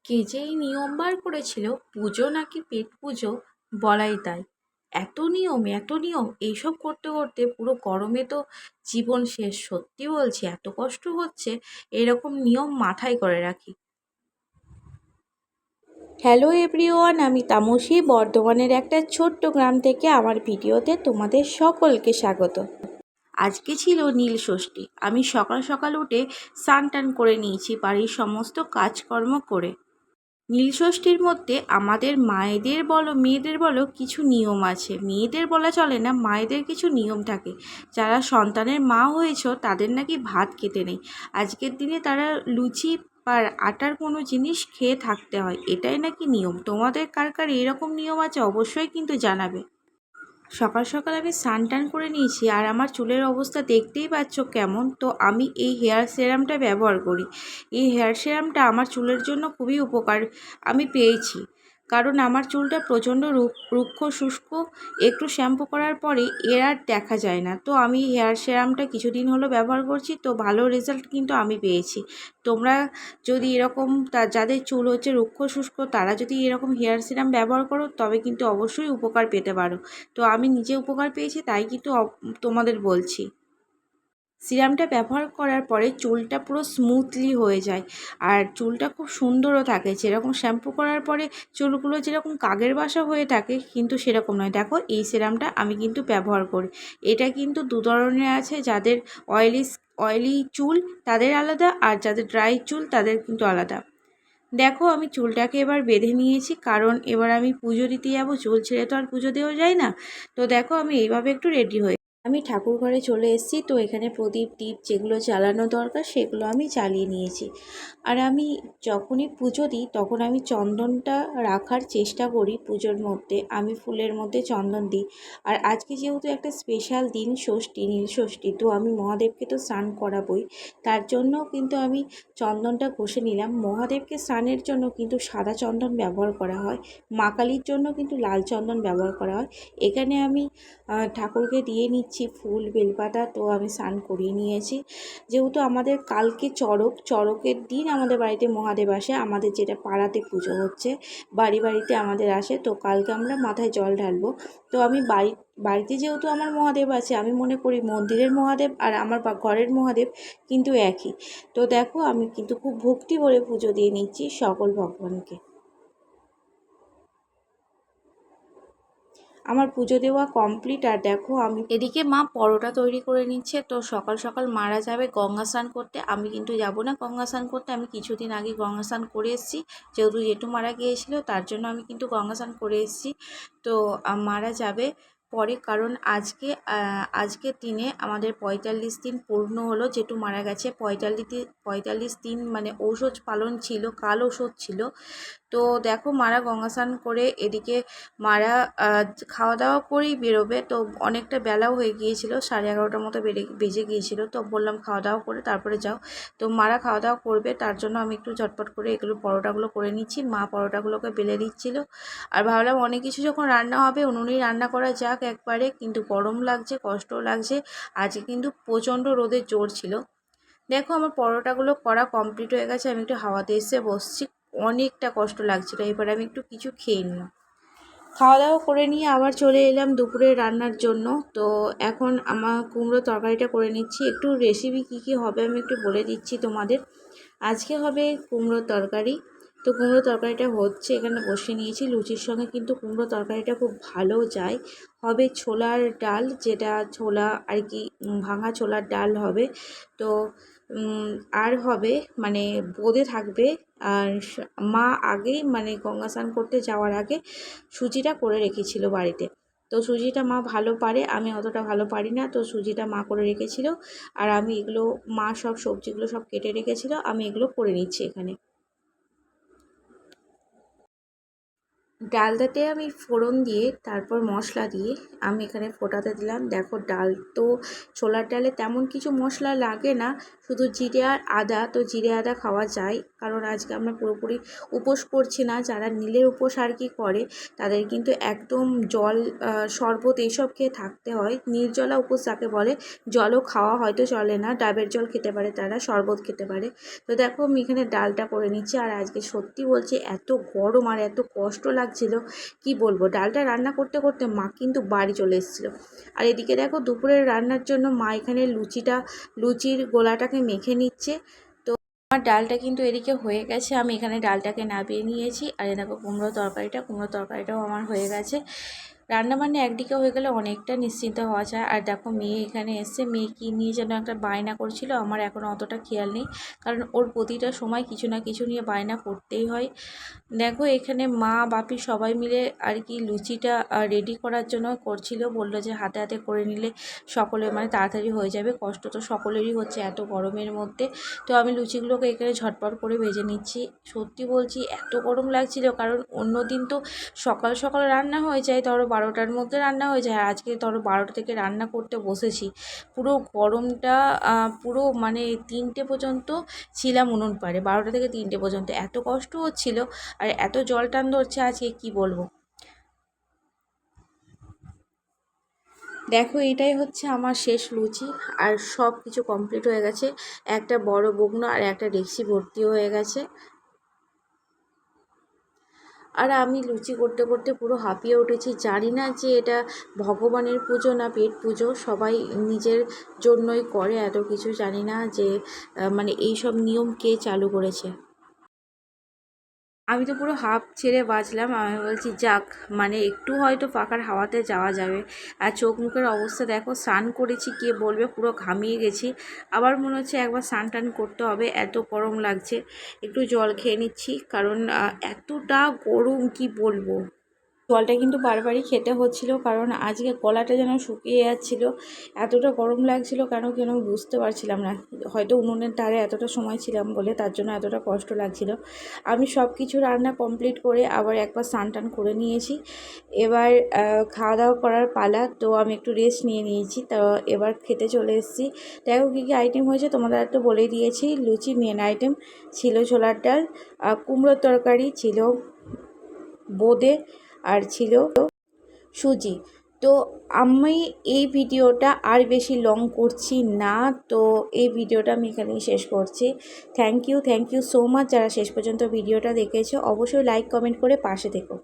কে যে এই নিয়ম বার করেছিল পুজো নাকি পেট পুজো, বলাই তাই। এত নিয়ম এইসব করতে করতে পুরো গরমে তো জীবন শেষ। সত্যি বলছি, এত কষ্ট হচ্ছে। এরকম নিয়ম মাথায় করে রাখি। হ্যালো এভরিওয়ান, আমি তামসী বর্ধমানের একটা ছোট্ট গ্রাম থেকে আমার ভিডিওতে তোমাদের সকলকে স্বাগত। আজকে ছিল নীল ষষ্ঠী। আমি সকাল সকাল উঠে স্নান টান করে নিয়েছি, বাড়ির সমস্ত কাজকর্ম করে। নীলষষ্ঠীর মধ্যে আমাদের মায়েদের বলো মেয়েদের বলো কিছু নিয়ম আছে। মেয়েদের বলা চলে না, মায়েদের কিছু নিয়ম থাকে। যারা সন্তানের মা হয়েছো তাদের নাকি ভাত খেতে নেই। আজকের দিনে তারা লুচি বা আটার কোনো জিনিস খেয়ে থাকতে হয়, এটাই নাকি নিয়ম। তোমাদের কার কার এরকম নিয়ম আছে অবশ্যই কিন্তু জানাবে। সকাল সকাল আমি স্নান টান করে নিয়েছি, আর আমার চুলের অবস্থা দেখতেই পাচ্ছ কেমন। তো আমি এই হেয়ার সেরামটা ব্যবহার করি। এই হেয়ার সেরামটা আমার চুলের জন্য খুবই উপকার আমি পেয়েছি, কারণ আমার চুলটা প্রচণ্ড রুক্ষ শুষ্ক। একটু শ্যাম্পু করার পরে এর আর দেখা যায় না। তো আমি হেয়ার সেরামটা কিছুদিন হলো ব্যবহার করছি, তো ভালো রেজাল্ট কিন্তু আমি পেয়েছি। তোমরা যদি এরকম যাদের চুল হচ্ছে রুক্ষ শুষ্ক, তারা যদি এরকম হেয়ার সিরাম ব্যবহার করো তবে কিন্তু অবশ্যই উপকার পেতে পারো। তো আমি নিজে উপকার পেয়েছি, তাই কিন্তু তোমাদের বলছি। সিরামটা ব্যবহার করার পরে চুলটা পুরো স্মুথলি হয়ে যায়, আর চুলটা খুব সুন্দরও থাকে। যেরকম শ্যাম্পু করার পরে চুলগুলো যেরকম কাগের বাসা হয়ে থাকে, কিন্তু সেরকম নয়। দেখো, এই সিরামটা আমি কিন্তু ব্যবহার করি। এটা কিন্তু দু ধরনের আছে। যাদের অয়েলি চুল তাদের আলাদা, আর যাদের ড্রাই চুল তাদের কিন্তু আলাদা। দেখো, আমি চুলটাকে এবার বেঁধে নিয়েছি, কারণ এবার আমি পুজো দিতে যাবো। চুল ছেড়ে তো আর পুজো দেওয়া যায় না। তো দেখো, আমি এইভাবে একটু রেডি হয়ে আমি ঠাকুর ঘরে চলে এসেছি। তো এখানে প্রদীপ টিপ যেগুলো জ্বালানো দরকার সেগুলো আমি জ্বালিয়ে নিয়েছি। আর আমি যখনই পুজো দিই তখন আমি চন্দনটা রাখার চেষ্টা করি। পুজোর মধ্যে আমি ফুলের মধ্যে চন্দন দিই। আর আজকে যেহেতু একটা স্পেশাল দিন, ষষ্ঠী, নীল ষষ্ঠী, তো আমি মহাদেবকে তো স্নান করাবই। তার জন্য কিন্তু আমি চন্দনটা ঘষে নিলাম। মহাদেবকে স্নানের জন্য কিন্তু সাদা চন্দন ব্যবহার করা হয়, মা কালীর জন্য কিন্তু লাল চন্দন ব্যবহার করা হয়। এখানে আমি ঠাকুরকে দিয়ে নিচ্ছি ফুল বেলপাতা। তো আমি স্নান করিয়ে নিয়েছি। যেহেতু আমাদের কালকে চড়কের দিন আমাদের বাড়িতে মহাদেব আসে। আমাদের যেটা পাড়াতে পুজো হচ্ছে, বাড়ি বাড়িতে আমাদের আসে। তো কালকে আমরা মাথায় জল ঢালবো। তো আমি বাড়িতে যেহেতু আমার মহাদেব আছে, আমি মনে করি মন্দিরের মহাদেব আর আমার ঘরের মহাদেব কিন্তু একই। তো দেখো, আমি কিন্তু খুব ভক্তি ভরে পুজো দিয়ে নিচ্ছি সকল ভগবানকে। আমার পুজো দেওয়া কমপ্লিট। আর দেখো, আমি এদিকে মা পরোটা তৈরি করে নিচ্ছে। তো সকাল সকাল মারা যাবে গঙ্গা স্নান করতে। আমি কিন্তু যাব না গঙ্গা স্নান করতে। আমি কিছুদিন আগে গঙ্গা স্নান করে এসেছি। যেহেতু জেঠু মারা গিয়েছিল, তার জন্য আমি কিন্তু গঙ্গা স্নান করে এসেছি। তো মারা যাবে পরে, কারণ আজকের দিনে আমাদের ৪৫ দিন পূর্ণ হলো। জেঠু মারা গেছে ৪৫ দিন, মানে ঔষধ পালন ছিল, কাল ঔষধ ছিল। তো দেখো, মারা গঙ্গা স্নান করে এদিকে মারা খাওয়া দাওয়া করেই বেরোবে। তো অনেকটা বেলাও হয়ে গিয়েছিল, 11:30টার মতো বেজে গিয়েছিল। তো বললাম খাওয়া দাওয়া করে তারপরে যাও। তো মারা খাওয়া দাওয়া করবে, তার জন্য আমি একটু ঝটপট করে এগুলো পরোটাগুলো করে নিচ্ছি। মা পরোটাগুলোকে বেলে দিচ্ছিল। আর ভাবলাম অনেক কিছু যখন রান্না হবে উনুনেই রান্না করা যাক একবারে, কিন্তু গরম লাগছে, কষ্টও লাগছে। আজকে কিন্তু প্রচণ্ড রোদের জোর ছিল। দেখো, আমার পরোটাগুলো করা কমপ্লিট হয়ে গেছে। আমি একটু হাওয়াতে এসে বসছি, অনেকটা কষ্ট লাগছিল। এবার আমি একটু কিছু খেয়ে নিলাম। খাওয়া দাওয়া করে নিয়ে আবার চলে এলাম দুপুরে রান্নার জন্য। তো এখন আমার কুমড়ো তরকারিটা করে নিচ্ছি। একটু রেসিপি কী হবে আমি একটু বলে দিচ্ছি তোমাদের। আজকে হবে কুমড়োর তরকারি। তো কুমড়ো তরকারিটা হচ্ছে, এখানে বসে নিয়েছি। লুচির সঙ্গে কিন্তু কুমড়ো তরকারিটা খুব ভালো যায়। হবে ছোলার ডাল, যেটা ছোলা আর কি, ভাঙা ছোলার ডাল হবে। তো আর হবে মানে বোঁদে থাকবে। আর মা আগেই মানে গঙ্গা স্নান করতে যাওয়ার আগে সুজিটা করে রেখেছিল বাড়িতে। তো সুজিটা মা ভালো পারে, আমি অতটা ভালো পারি না। তো সুজিটা মা করে রেখেছিল, আর আমি এগুলো, মা সব সবজিগুলো সব কেটে রেখেছিল, আমি এগুলো করে নিচ্ছি এখানে। ডালটাতে আমি ফোড়ন দিয়ে তারপর মশলা দিয়ে আমি এখানে ফোটাতে দিলাম। দেখো ডাল তো ছোলার ডালে তেমন কিছু মশলা লাগে না, শুধু জিরে আর আদা। তো জিরে আদা খাওয়া যায়, কারণ আজকে আমরা পুরোপুরি উপোস করছি না। যারা নীলের উপোস আর কি করে তাদের কিন্তু একদম জল শরবত এইসব খেয়ে থাকতে হয়। নির্জলা উপোস যাকে বলে, জলও খাওয়া হয়তো চলে না, ডাবের জল খেতে পারে তারা, শরবত খেতে পারে। তো দেখো আমি এখানে ডালটা করে নিচ্ছি। আর আজকে সত্যি বলছি এত গরম আর এত কষ্ট লাগছিল কি বলবো। ডালটা রান্না করতে করতে মা কিন্তু বাড়ি চলে এসেছিলো। আর এদিকে দেখো দুপুরের রান্নার জন্য মা এখানে লুচির গোলাটাকে মেখে নিচ্ছে। তো আমার ডালটা কিন্তু এদিকে হয়ে গেছে, আমি এখানে ডালটাকে নামিয়ে নিয়েছি। আর দেখো কুমড়ো তরকারিটাও আমার হয়ে গেছে। রান্নাবান্না একদিকে হয়ে গেলে অনেকটা নিশ্চিন্ত হওয়া যায়। আর দেখো মেয়ে এখানে এসে, মেয়ে কী নিয়ে যেন একটা বায়না করছিল, আমার এখনও অতটা খেয়াল নেই, কারণ ওর প্রতিটা সময় কিছু না কিছু নিয়ে বায়না করতেই হয়। দেখো এখানে মা বাপি সবাই মিলে আর কি লুচিটা রেডি করার জন্য করছিল। বললো যে হাতে হাতে করে নিলে সকলে মানে তাড়াতাড়ি হয়ে যাবে, কষ্ট তো সকলেরই হচ্ছে এত গরমের মধ্যে। তো আমি লুচিগুলোকে এখানে ঝটপট করে ভেজে নিচ্ছি। সত্যি বলছি এত গরম লাগছিল, কারণ অন্য দিন তো সকাল সকাল রান্না হয়ে যায়, ধরো 12টার মধ্যে রান্না হয়ে যায়। আর আজকে ধরো 12টা থেকে রান্না করতে বসেছি, পুরো গরমটা পুরো মানে 3টে পর্যন্ত ছিলাম উনুন পাড়ে। 12টা থেকে 3টে পর্যন্ত এত কষ্ট হচ্ছিল আর এত জল টান ধরছে আজকে কি বলবো। দেখো এটাই হচ্ছে আমার শেষ লুচি, আর সব কিছু কমপ্লিট হয়ে গেছে। একটা বড় বগনা আর একটা ডেকচি ভর্তি হয়ে গেছে। আর আমি লুচি করতে করতে পুরো হাঁপিয়ে উঠেছি। জানি না যে এটা ভগবানের পুজো না পেট পুজো, সবাই নিজের জন্যই করে, এত কিছু জানি না যে মানে এই সব নিয়ম কে চালু করেছে। আমি তো পুরো হাঁপ ছেড়ে বাঁচলাম। আমি বলছি যাক, মানে একটু হয়তো পাখার হাওয়াতে যাওয়া যাবে। আর চোখ মুখের অবস্থা দেখো, স্নান করেছি কে বলবে, পুরো ঘামিয়ে গেছি। আবার মনে হচ্ছে একবার স্নান টান করতে হবে, এত গরম লাগছে। একটু জল খেয়ে নিচ্ছি, কারণ এতটা গরম কি বলবো। জলটা কিন্তু বারবারই খেতে হচ্ছিল, কারণ আজকে গলাটা যেন শুকিয়ে যাচ্ছিল, এতটা গরম লাগছিল। কেন কেন বুঝতে পারছিলাম না, হয়তো উনুনের ধারে এতটা সময় ছিলাম বলে তার জন্য এতটা কষ্ট লাগছিল। আমি সব কিছু রান্না কমপ্লিট করে আবার একবার স্নান টান করে নিয়েছি। এবার খাওয়া দাওয়া করার পালা। তো আমি একটু রেস্ট নিয়ে নিয়েছি, তো এবার খেতে চলে এসেছি। দেখো কী কী আইটেম হয়েছে তোমাদের একটু বলে দিয়েছি। লুচি মেন আইটেম ছিল, ছোলার ডাল, কুমড়োর তরকারি ছিল, বোঁদে, আর ছিল সুজি। তো আমি এই ভিডিওটা আর বেশি লং করছি না, তো এই ভিডিওটা আমি এখানেই শেষ করছি। থ্যাংক ইউ সো মাচ যারা শেষ পর্যন্ত ভিডিওটা দেখেছো। অবশ্যই লাইক কমেন্ট করে পাশে থেকো।